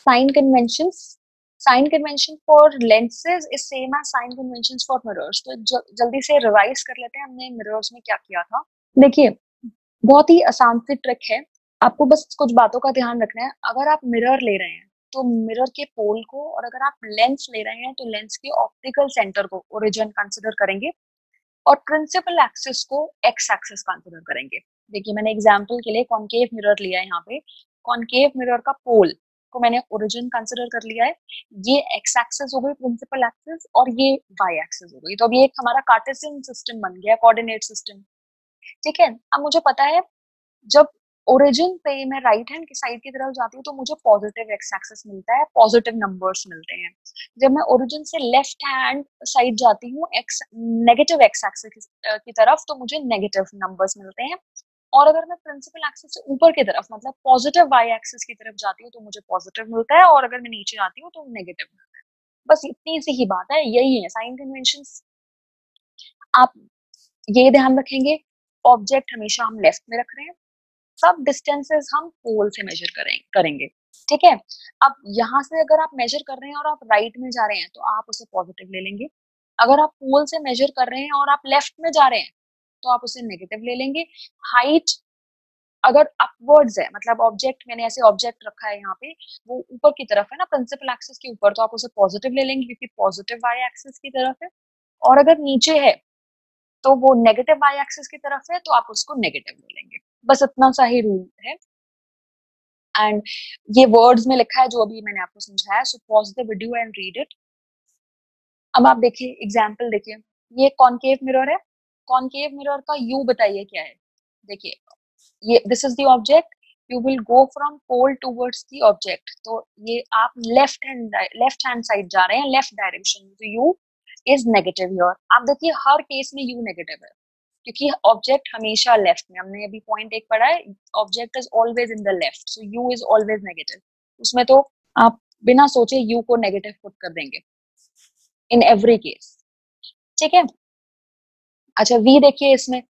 Sign convention for lenses is same as sign convention for mirrors. तो जल्दी से revise कर लेते हैं हमने मिरर्स में क्या किया था। देखिए, बहुत ही आसान सी ट्रिक है, आपको बस कुछ बातों का ध्यान रखना है। अगर आप मिरर ले रहे हैं तो मिरर के पोल को, और अगर आप लेंस ले रहे हैं तो लेंस के ऑप्टिकल सेंटर को ओरिजिन कंसिडर करेंगे, और प्रिंसिपल एक्सिस को एक्स एक्सिस कंसिडर करेंगे। देखिए, मैंने एग्जांपल के लिए कॉनकेव मिरर लिया है। यहाँ पे कॉनकेव मिरर का पोल को मैंने ओरिजिन कंसिडर कर लिया है। ये एक्स एक्सिस हो गई प्रिंसिपल एक्सिस, और ये वाई एक्सिस हो गई। तो अभी एक हमारा कार्टेशियन सिस्टम बन गया, कोऑर्डिनेट सिस्टम। ठीक है, अब मुझे पता है जब ओरिजिन पे मैं राइट हैंड की साइड की तरफ जाती हूँ तो मुझे पॉजिटिव एक्स एक्सिस मिलता है, पॉजिटिव नंबर्स मिलते हैं। जब मैं ओरिजिन से लेफ्ट हैंड साइड जाती हूँ नेगेटिव एक्स एक्सिस की तरफ, तो मुझे नेगेटिव नंबर्स मिलते हैं। और अगर मैं प्रिंसिपल एक्सिस से ऊपर की तरफ, मतलब पॉजिटिव वाई एक्सिस की तरफ जाती हूँ, तो मुझे पॉजिटिव मिलता है, और अगर मैं नीचे आती हूँ तो नेगेटिव मिलता है। बस इतनी सी ही बात है, यही है साइन कन्वेंशन। आप ये ध्यान रखेंगे, ऑब्जेक्ट हमेशा हम लेफ्ट में रख रहे हैं, सब डिस्टेंसेस हम पोल से मेजर करेंगे। ठीक है, अब यहाँ से अगर आप मेजर कर रहे हैं और आप राइट में जा रहे हैं तो आप उसे पॉजिटिव ले लेंगे। अगर आप पोल से मेजर कर रहे हैं और आप लेफ्ट में जा रहे हैं तो आप उसे नेगेटिव ले लेंगे। हाइट अगर अपवर्ड्स है, मतलब ऑब्जेक्ट, मैंने ऐसे ऑब्जेक्ट रखा है यहाँ पे, वो ऊपर की तरफ है ना प्रिंसिपल एक्सिस के ऊपर, तो आप उसे पॉजिटिव ले लेंगे क्योंकि पॉजिटिव वाई एक्सिस की तरफ है। और अगर नीचे है तो वो नेगेटिव वाई एक्सिस की तरफ है, तो आप उसको नेगेटिव ले लेंगे। बस इतना सा ही रूल है, एंड ये वर्ड्स में लिखा है जो अभी मैंने आपको समझाया। So pause the video and read it. अब आप देखिए एग्जांपल, देखिए ये कॉनकेव मिरर है। कॉनकेव मिरर का यू बताइए क्या है। देखिए, ये this is the object, you will go from pole towards the object. तो ये आप लेफ्ट हैंड साइड जा रहे हैं, लेफ्ट डायरेक्शन, तो यू इज नेगेटिव हियर। आप देखिए हर केस में यू नेगेटिव है क्योंकि ऑब्जेक्ट हमेशा लेफ्ट में, हमने अभी पॉइंट एक पढ़ा है, object is always in the left, so you is always negative. उसमें तो आप बिना सोचे यू को नेगेटिव पुट कर देंगे इन एवरी केस। ठीक है, अच्छा वी देखिए, इसमें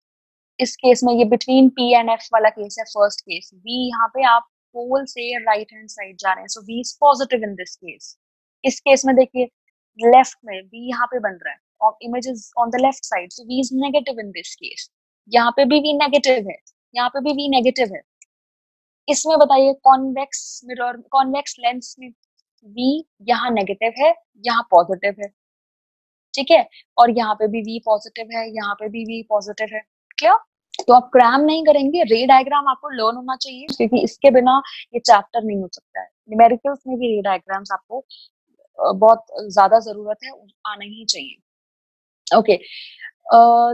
इस केस में ये बिटवीन पी एंड एफ वाला केस है, फर्स्ट केस। वी यहाँ पे आप पोल से राइट हैंड साइड जा रहे हैं, so v is positive in this case. इस केस में देखिए लेफ्ट में वी यहाँ पे बन रहा है और image is on the left side, so v is negative in this case. यहाँ पे भी वी नेगेटिव है, यहाँ पे भी वी नेगेटिव है। इसमें बताइए कॉन्वेक्स मिरर, कॉन्वेक्स लेंस में वी यहाँ नेगेटिव है, यहाँ पॉजिटिव है। ठीक है, और यहाँ पे भी वी पॉजिटिव है, यहाँ पे भी वी पॉजिटिव है। क्लियर? तो आप क्रैम नहीं करेंगे, रे डायग्राम आपको लर्न होना चाहिए क्योंकि इसके बिना ये चैप्टर नहीं हो सकता है। न्यूमेरिकल्स में भी रे डायग्राम्स आपको बहुत ज्यादा जरूरत है, आना ही चाहिए। Okay,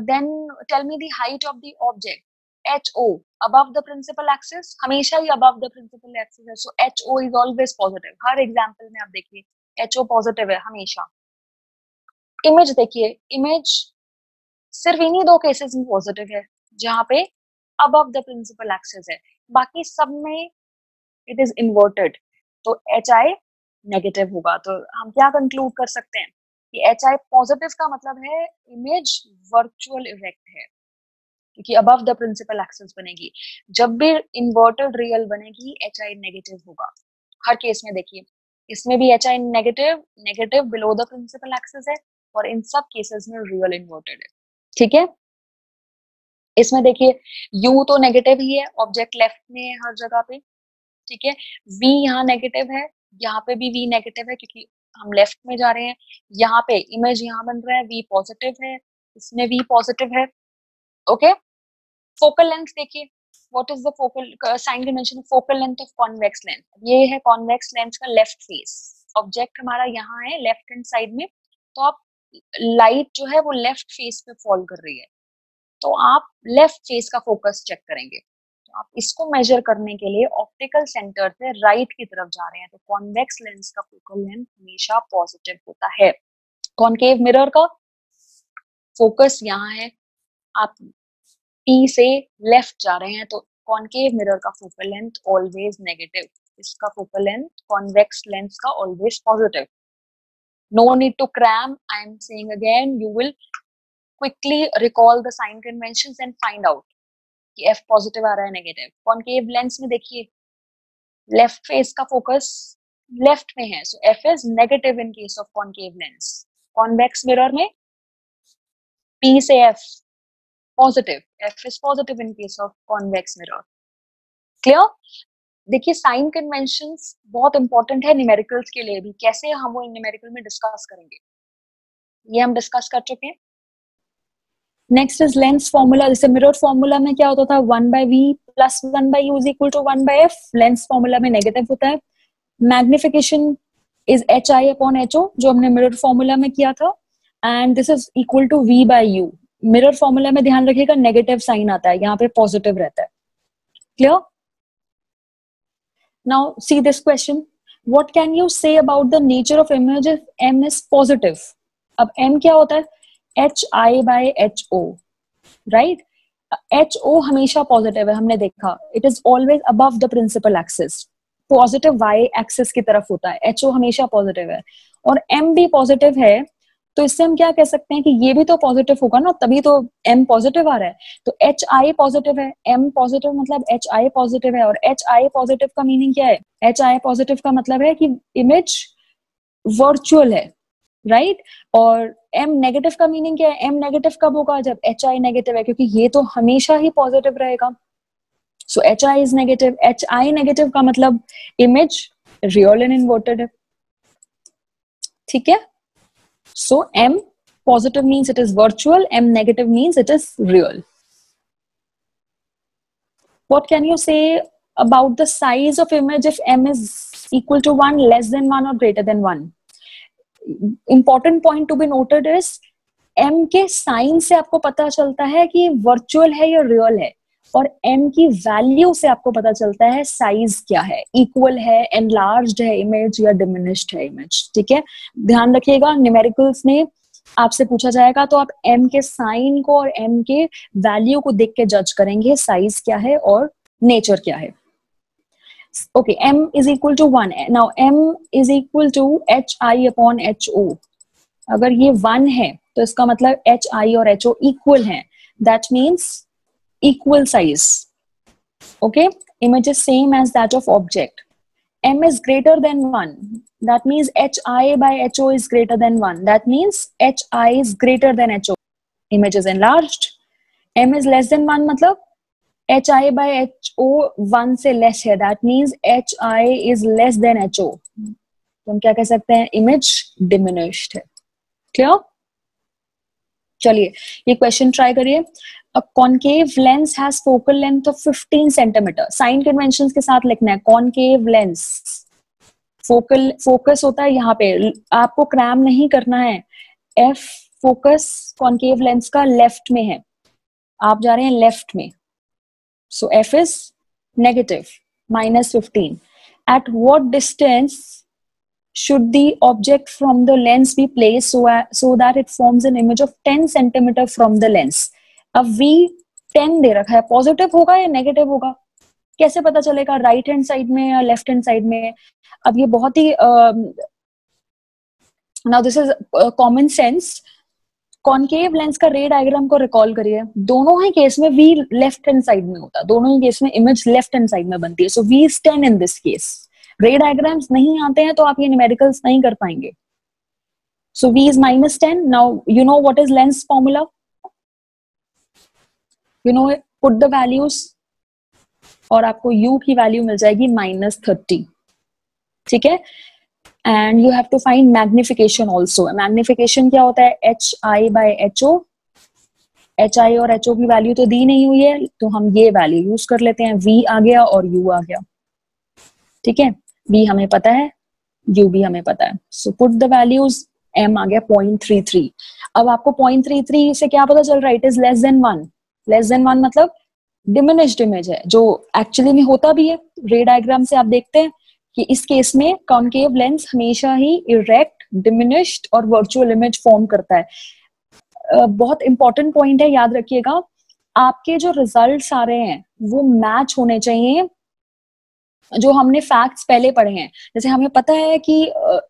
then tell me the height of the object. HO above the principal axis, हमेशा ही above the principal axis है, so HO is always positive। Her example में आप देखिए HO पॉजिटिव है हमेशा। इमेज देखिए, इमेज सिर्फ इन्हीं दो केसेस में पॉजिटिव है जहां पे अबव द प्रिंसिपल एक्सिस है, बाकी सब में इट इज इन्वर्टेड, तो HI नेगेटिव होगा। तो हम क्या कंक्लूड कर सकते हैं कि HI पॉजिटिव का मतलब है इमेज वर्चुअल इरेक्ट है क्योंकि अबव द प्रिंसिपल एक्सिस बनेगी। जब भी इन्वर्टेड रियल बनेगी HI नेगेटिव होगा हर केस में। देखिए इसमें भी HI negative, negative below the principal axis है, और इन सब केसेस में रियल इन्वर्टेड है। ठीक है, इसमें देखिए U तो नेगेटिव ही है, ऑब्जेक्ट लेफ्ट में है हर जगह पे। ठीक है, V यहाँ नेगेटिव है, यहाँ पे भी V नेगेटिव है क्योंकि हम लेफ्ट में जा रहे हैं। यहाँ पे इमेज यहाँ बन रहा है, V पॉजिटिव है, इसमें V पॉजिटिव है। ओके, फोकल लेंथ देखिए, what is the focal sign convention, focal length of convex lens. ये है कॉन्वेक्स लेंस का लेफ्ट फेस, ऑब्जेक्ट हमारा यहाँ है लेफ्ट हैंड साइड में, तो आप लाइट जो है वो लेफ्ट फेस पे फॉल कर रही है, तो आप लेफ्ट फेस का फोकस चेक करेंगे। तो आप इसको मेजर करने के लिए ऑप्टिकल सेंटर से राइट की तरफ जा रहे हैं, तो कॉन्वेक्स लेंस का फोकल लेंथ हमेशा पॉजिटिव होता है। कॉनकेव मिरर का फोकस यहाँ है, आप P से लेफ्ट जा रहे हैं, तो कॉनकेव मिरर का फोकल लेंथ ऑलवेज नेगेटिव, इसका फोकल लेंथ कॉन्वेक्स लेंस का always positive. No need to cram, I am saying again, you will quickly recall the sign conventions and find out कि F positive आ रहा है negative. Concave lens में देखिए left face का focus left में है, so F is negative in case of concave lens. Convex mirror में पी से F positive, F is positive in case of convex mirror. Clear? देखिए साइन कन्वेंशंस बहुत important है न्यूमेरिकल्स के लिए भी, कैसे हम वो न्यूमेरिकल में डिस्कस करेंगे, ये हम डिस्कस कर चुके हैं। Next is lens formula. जैसे मिरर फॉर्मूला में क्या होता था, 1/v plus 1/u is equal to 1/f। Lens formula में नेगेटिव होता है। Magnification is hi upon ho, जो हमने मिरर फॉर्मूला में किया था, and this is equal to v/u। Mirror formula में ध्यान रखिएगा नेगेटिव साइन आता है, यहाँ पे पॉजिटिव रहता है। Clear? Now see this question, what can you say about the nature of image if m is positive? अब m क्या होता है, hi/ho, राइट? ho हमेशा पॉजिटिव है, हमने देखा, it is always above the principal axis, positive y axis की तरफ होता है, ho हमेशा पॉजिटिव है, और m भी पॉजिटिव है, तो इससे हम क्या कह सकते हैं कि ये भी तो पॉजिटिव होगा ना, तभी तो m पॉजिटिव आ रहा है। तो hi पॉजिटिव है, m पॉजिटिव मतलब hi पॉजिटिव है, और hi पॉजिटिव का मीनिंग क्या है, hi पॉजिटिव का मतलब है कि इमेज वर्चुअल है, राइट? और m नेगेटिव का मीनिंग क्या है, m नेगेटिव कब होगा, जब hi नेगेटिव है, क्योंकि ये तो हमेशा ही पॉजिटिव रहेगा। सो hi is negative, hi negative का मतलब इमेज रियल एंड इन्वर्टेड है, ठीक है? So m positive means it is virtual, m negative means it is real. What can you say about the size of image if m is equal to 1, less than 1 or greater than 1? Important point to be noted is m के sign से आपको पता चलता है कि virtual है या real है, और m की वैल्यू से आपको पता चलता है साइज क्या है, इक्वल है, एनलार्ज्ड है इमेज या डिमिनिश्ड है इमेज, ठीक है? ध्यान रखिएगा न्यूमेरिकल्स में आपसे पूछा जाएगा तो आप m के साइन को और m के वैल्यू को देख के जज करेंगे साइज क्या है और नेचर क्या है। Okay, m is equal to 1, now m is equal to hi upon ho। अगर ये 1 है तो इसका मतलब hi और ho इक्वल है, that means equal size. Okay, image is same as that of object. M is greater than 1, that means hi by ho is greater than 1, that means hi is greater than ho, image is enlarged. M is less than 1 मतलब hi by ho 1 से less है, that means hi is less than ho, तो हम क्या कह सकते हैं, image diminished है। क्लियर? चलिए ये क्वेश्चन ट्राई करिए। A concave lens has focal length of 15 centimeter. Sign conventions के साथ लिखना है, concave lens, फोकस होता है यहाँ पे, आपको क्रैम नहीं करना है। F फोकस concave lens का लेफ्ट में है, आप जा रहे हैं लेफ्ट में, so F is negative, -15. At what distance should the object from the lens be placed so that it forms an image of 10 centimeter from the lens? अब v 10 दे रखा है, पॉजिटिव होगा या नेगेटिव होगा, कैसे पता चलेगा, राइट हैंड साइड में या लेफ्ट हैंड साइड में? अब ये बहुत ही now this is common sense. Concave lens का रे डायग्राम को रिकॉल करिए, दोनों ही केस में v लेफ्ट हैंड साइड में होता है, दोनों ही केस में इमेज लेफ्ट हैंड साइड में बनती है, so v is 10 in this case. Ray diagrams नहीं आते हैं तो आप ये न्यूमेरिकल्स नहीं कर पाएंगे, सो v is -10। Now you know what is lens formula, you know, put the values, और आपको u की वैल्यू मिल जाएगी -30, ठीक है? And you have to find magnification also. Magnification क्या होता है, hi by ho, hi और ho की वैल्यू तो दी नहीं हुई है, तो हम ये वैल्यू यूज कर लेते हैं, v आ गया और u आ गया, ठीक है? v हमें पता है, u भी हमें पता है, so put the values, m आ गया 0.33। अब आपको 0.33 से क्या पता चल रहा है, it is less than 1। Less than 1 मतलब डिमिनिश्ड इमेज है, जो एक्चुअली में होता भी है। रे डायग्राम से आप देखते हैं कि इस केस में कॉनकेव लेंस हमेशा ही इरेक्ट, डिमिनिश्ड और वर्चुअल इमेज फॉर्म करता है। बहुत इंपॉर्टेंट पॉइंट है, याद रखिएगा, आपके जो रिजल्ट्स आ रहे हैं वो मैच होने चाहिए जो हमने फैक्ट्स पहले पढ़े हैं। जैसे हमें पता है कि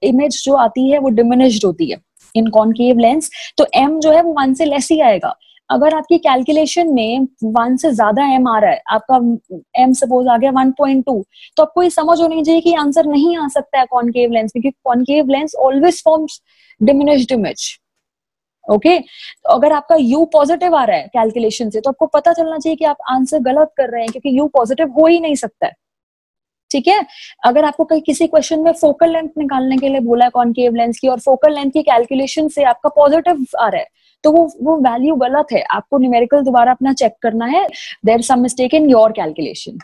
इमेज जो आती है वो डिमिनिश्ड होती है इन कॉनकेव लेंस, तो m जो है वो 1 से लेस ही आएगा। अगर आपकी कैलकुलेशन में 1 से ज्यादा m आ रहा है, आपका m सपोज आ गया 1.2, तो आपको ये समझ होनी चाहिए कि आंसर नहीं आ सकता है कॉनकेव लेंस, क्योंकि concave lens always forms diminished image. Okay, तो अगर आपका u पॉजिटिव आ रहा है कैलकुलेशन से, तो आपको पता चलना चाहिए कि आप आंसर गलत कर रहे हैं, क्योंकि u पॉजिटिव हो ही नहीं सकता है। ठीक है, अगर आपको कहीं किसी क्वेश्चन में फोकल लेंथ निकालने के लिए बोला है कॉनकेव लेंस की, और फोकल लेंथ की कैलकुलेशन से आपका पॉजिटिव आ रहा है, तो वो वैल्यू गलत है, आपको न्यूमेरिकल दोबारा अपना चेक करना है, there is some mistake in your calculation.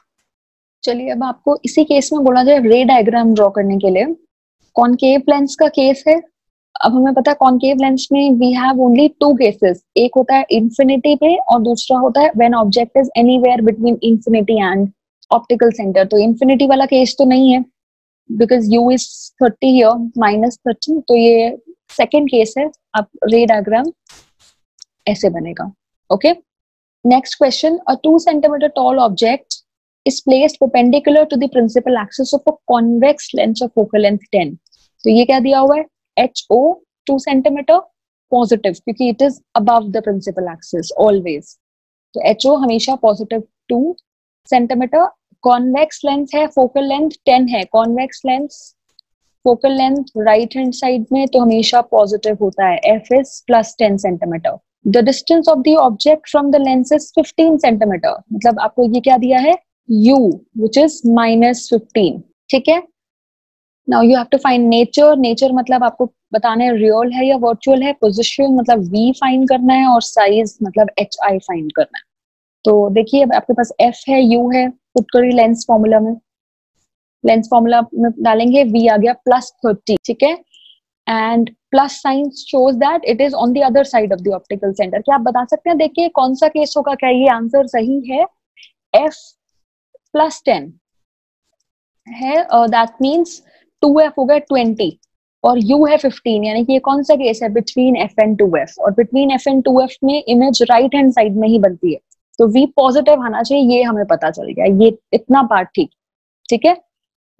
चलिए, अब आपको इसी केस में बोला जाए रे डायग्राम ड्रॉ करने के लिए। कॉनकेव लेंस का केस है। अब हमें पता है कॉनकेव लेंस में वी हैव ओनली 2 केसेस, एक होता है इंफिनिटी पे और दूसरा होता है when object is anywhere between infinity and optical centre. तो इंफिनिटी वाला केस तो नहीं है, बिकॉज u इज 30 हियर -30, तो ये सेकेंड केस है। अब रे डायग्राम ऐसे बनेगा। Okay, next question, a 2 centimeter tall object is placed perpendicular to the principal axis of a convex lens of focal length 10। तो ये क्या दिया हुआ है, HO 2 centimeter पॉजिटिव, क्योंकि it is above the principal axis always, तो HO हमेशा positive 2 centimetre. Convex lens है, फोकल लेंथ 10 है, convex lens focal length right hand side में तो हमेशा पॉजिटिव होता है, F is +10 centimetre. The distance of the object from the lens is 15 centimetre, मतलब आपको ये क्या दिया है, U which is -15। ठीक है, now you have to find nature. Nature मतलब आपको बताना है रियल है या वर्चुअल है, पोजिशन मतलब V फाइंड करना है, और साइज मतलब HI फाइंड करना है। तो देखिए, अब आपके पास F है, U है, पुट करिए लेंस फॉर्मूला में, लेंस फॉर्मूला में डालेंगे, V आ गया +30। ठीक है, and plus sign shows that it is on the other side of the optical centre. क्या आप बता सकते हैं, देखिए कौन सा केस होगा, क्या ये आंसर सही है? F +10 है, दैट मीन्स 2F हो गया 20 और U है 15, यानी कि ये कौन सा केस है, बिटवीन F एंड 2F, और बिटवीन F एंड 2F में इमेज राइट हैंड साइड में ही बनती है, तो V पॉजिटिव आना चाहिए, ये हमें पता चल गया, ये इतना पार्ट ठीक। ठीक है,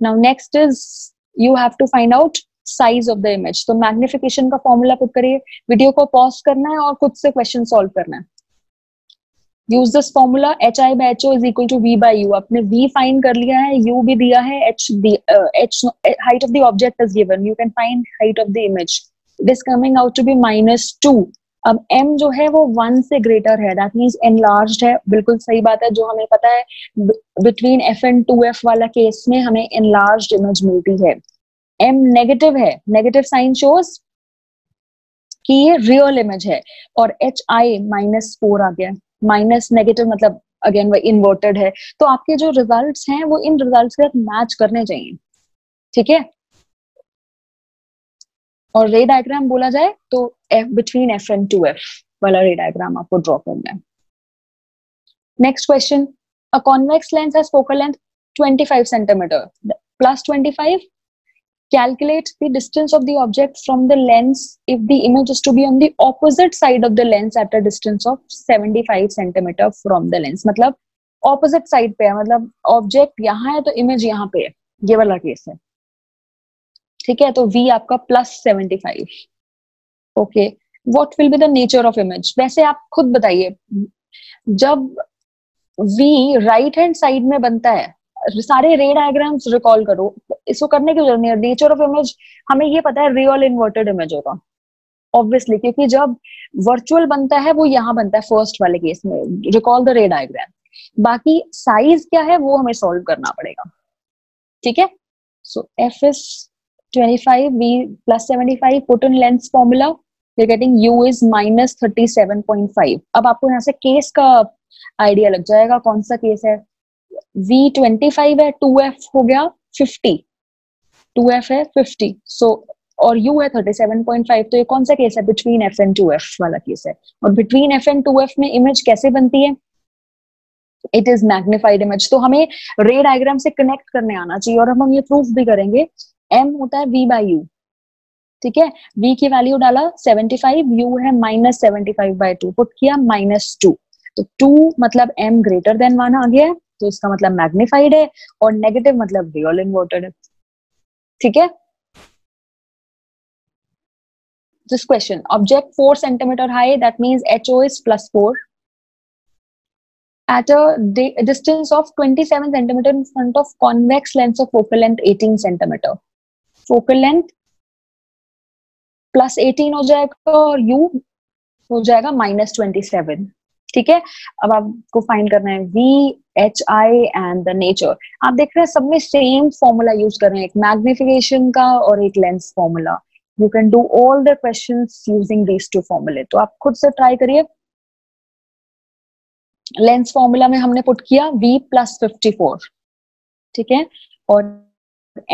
now next is you have to find out size of the image. तो मैग्निफिकेशन का फॉर्मूला पुट करिए, वीडियो को पॉज करना है और खुद से क्वेश्चन सॉल्व करना है। Use this formula, HI/HO is equal to V by U। आपने V फाइंड कर लिया है, U भी दिया है, H height of the object is given, you can find height of the image, it is coming out to be -2। अब m जो है वो 1 से ग्रेटर है, दैट मीन्स एनलार्ज्ड है, बिल्कुल सही बात है, जो हमें पता है बिटवीन F एंड 2F वाला केस में हमें एनलार्ज्ड इमेज मिलती है। m नेगेटिव है, नेगेटिव साइन शोज कि ये रियल इमेज है, और HI -4 आ गया, माइनस नेगेटिव मतलब अगेन वो इन्वर्टेड है, तो आपके जो रिजल्ट्स हैं वो इन रिजल्ट्स के साथ मैच करने चाहिए। ठीक है, और रे डायग्राम बोला जाए तो बिटवीन F एंड 2F वाला रे डायग्राम आपको ड्रॉ करना है। Next question, a convex lens has focal length 25 centimetre +25, calculate the distance of the object from the lens if the image is to be on the opposite side of the lens at a distance of 75 centimeter from the lens। मतलब opposite side पे है, मतलब object यहाँ है तो image यहाँ पे है, ये वाला केस है। ठीक है, तो V आपका +75। Okay, what will be the nature of image? वैसे आप खुद बताइए, जब V राइट हैंड साइड में बनता है, सारे रे डायग्राम्स रिकॉल करो, इसको करने की जरूरत नहीं है। नेचर ऑफ इमेज हमें ये पता है, रियल इन्वर्टेड इमेज होगा ऑब्वियसली, क्योंकि जब वर्चुअल बनता है वो यहाँ बनता है फर्स्ट वाले केस में, रिकॉल द रे डायग्राम। बाकी साइज क्या है वो हमें सॉल्व करना पड़ेगा। ठीक है, so F is 25, V +75, put in lens formula, we are getting U is -37.5। अब आपको यहाँ से केस का आइडिया लग जाएगा, कौन सा केस है। V 25 है, 2F हो गया 50, 2F है 50, सो और U है 37.5, तो ये कौन सा केस है, बिटवीन F एंड 2F वाला केस है। और बिटवीन F एंड 2F में इमेज कैसे बनती है, इट इज मैग्निफाइड इमेज। तो हमें रे डायग्राम से कनेक्ट करने आना चाहिए, और हम ये प्रूफ भी करेंगे। M होता है V by U, ठीक है, V की वैल्यू डाला 75, U है -75/2, पुट किया -2, तो 2 मतलब M ग्रेटर देन 1 आ गया, तो इसका मतलब मैग्निफाइड है, और नेगेटिव मतलब रियल इन्वर्टेड है। ठीक है, this question, object 4 centimeter high, that means HO is +4 at a distance of 27 centimeter in front of convex lens of focal length 18 centimeter. Focal length +18 हो जाएगा और U हो जाएगा -27. ठीक है, अब आपको फाइंड करना है V, HI and the nature. आप देख रहे हैं सब में सेम फॉर्मूला यूज कर रहे हैं, एक मैग्निफिकेशन का और एक lens formula. You can do all the questions using these two फॉर्मूले. तो आप खुद से ट्राई करिए. लेंस फॉर्मूला में हमने पुट किया V + 54. ठीक है, और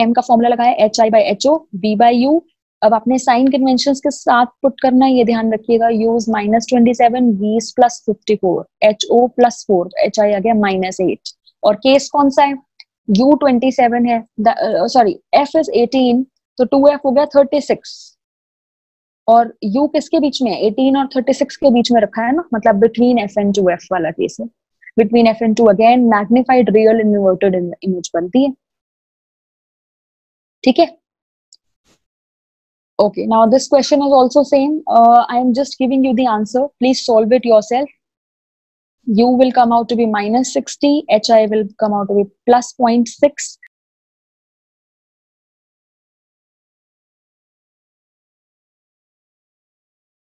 M का फॉर्मूला लगाया HI/HO, V/U. अब आपने साइन कन्वेंशंस के साथ पुट करना है, ये ध्यान रखिएगा. यूज -27, V + 54, HO +4, HI आ गया -8. और केस कौन सा है? U 27 है, सॉरी F इज 18, तो 2F हो गया 36. और U किसके बीच में है? 18 और 36 के बीच में रखा है ना, मतलब बिटवीन F एंड 2F वाला केस है. Between F and 2 again magnified real inverted image बनती है. ठीक है. Okay, now this question is also same. I am just giving you the answer. Please solve it yourself. U will come out to be -60, HI will come out to be +0.6,